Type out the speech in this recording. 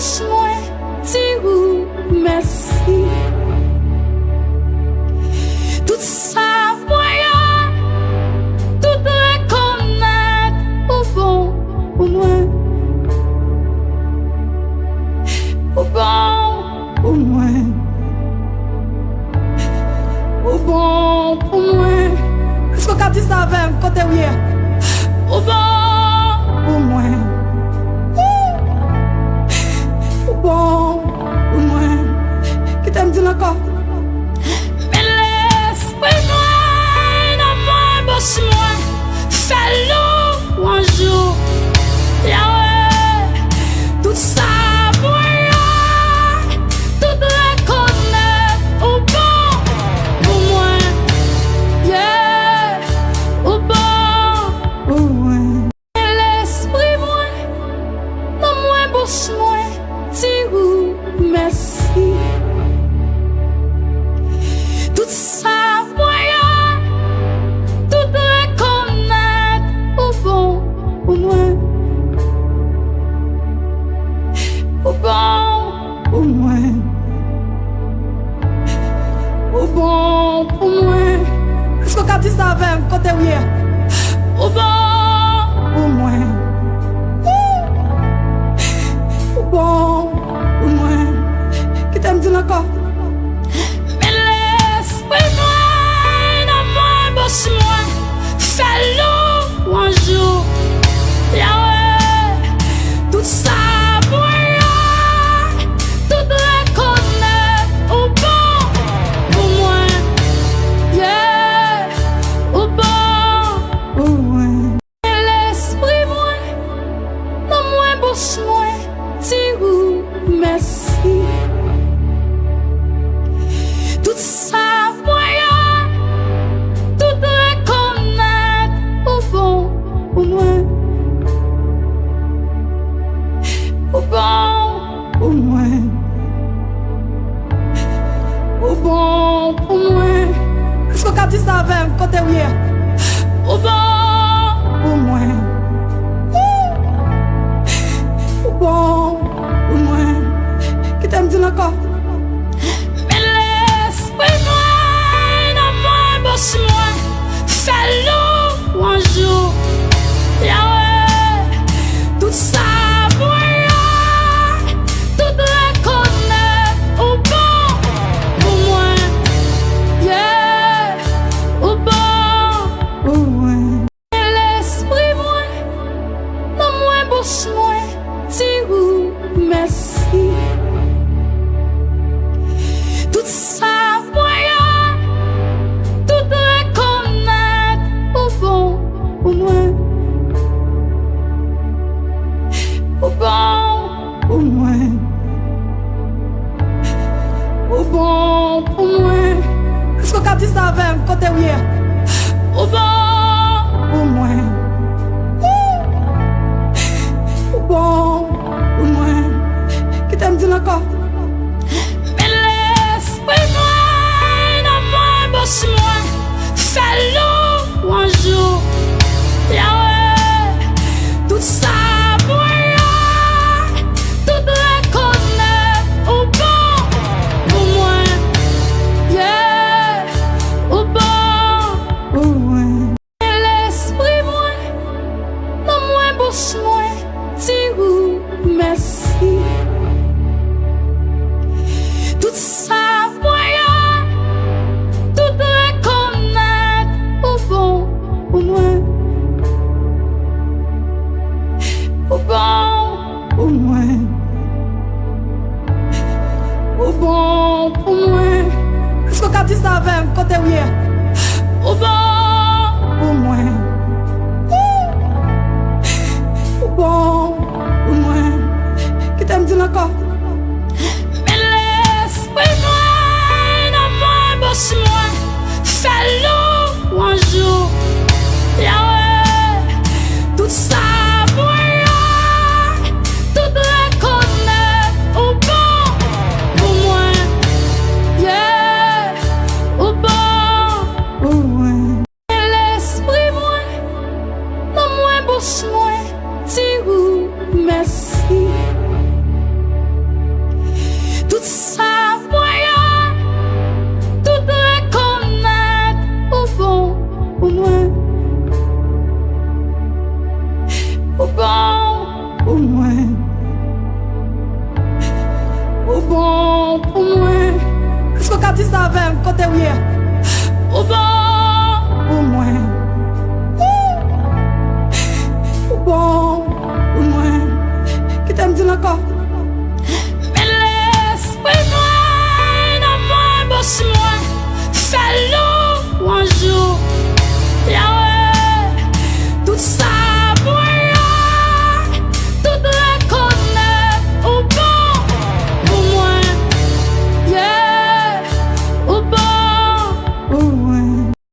bouche moi dis merci. Tout ça moyen, tout reconnaître au bon pour moi, au bon pour moi, au bon pour moi. Est-ce qu'on a dit ça avec côté oui? Au bon pour moi, au bon pour moi. Qui t'aime dire encore? Mais l'esprit moi, non moi, bosse moi, fais-le un jour. Yahweh, tout ça moi, tout reconnaître au bon pour moi. Yeah, au bon pour moi. Mais l'esprit moi, non moi, bosse moi, dis merci. Tout ça moyen, tout reconnaître au bon pour moi, au bon pour moi, au bon pour moi. Est-ce qu'on a dit ça avec côté oui? Au bon pour moi, au bon pour moi. Qui t'aime dire encore? Mais l'esprit moi, non moi, bosse moi, fais-le un jour. Yahweh, tout ça moyen, tout reconnaître au bon pour moi. Yeah, au bon pour moi. Mais l'esprit moi, non moi, bosse moi, dis merci. Tout ça moyen, tout reconnaître au bon pour moi, au bon pour moi, au bon pour moi. Est-ce qu'on a dit ça avec côté oui? Au bon pour moi, au bon pour moi. Qui t'aime dire encore? Mais l'esprit moi, non moi, bosse moi, fais-le un jour. Yahweh, tout ça moyen, tout reconnaître au bon pour moi. Yeah, au bon pour moi. Mais l'esprit moi, non moi, bosse moi, dis merci. Tout ça moyen, tout reconnaître au bon pour moi, au bon pour moi, au bon pour moi. Est-ce qu'on a dit ça avec côté oui? Au bon pour moi, au bon pour moi. Qui t'aime dire encore? Mais l'esprit moi, non moi, bosse moi, fais-le un jour. Yahweh, tout ça moyen, tout reconnaître au bon pour moi. Yeah, au bon pour moi. Mais l'esprit moi, non moi, bosse moi, dis merci. Tout ça moyen, tout reconnaître au bon pour moi, au bon pour moi, au bon pour moi. Est-ce qu'on a dit ça avec côté oui? Au bon pour moi, au bon pour moi. Qui t'aime dire encore? Mais l'esprit moi, non moi, bosse moi, fais-le un jour. Yahweh, tout ça moyen, tout reconnaître au bon pour moi. Yeah, au bon pour moi. Mais l'esprit moi, non moi, bosse moi, dis merci. tu savais, côté où est. Ou bon.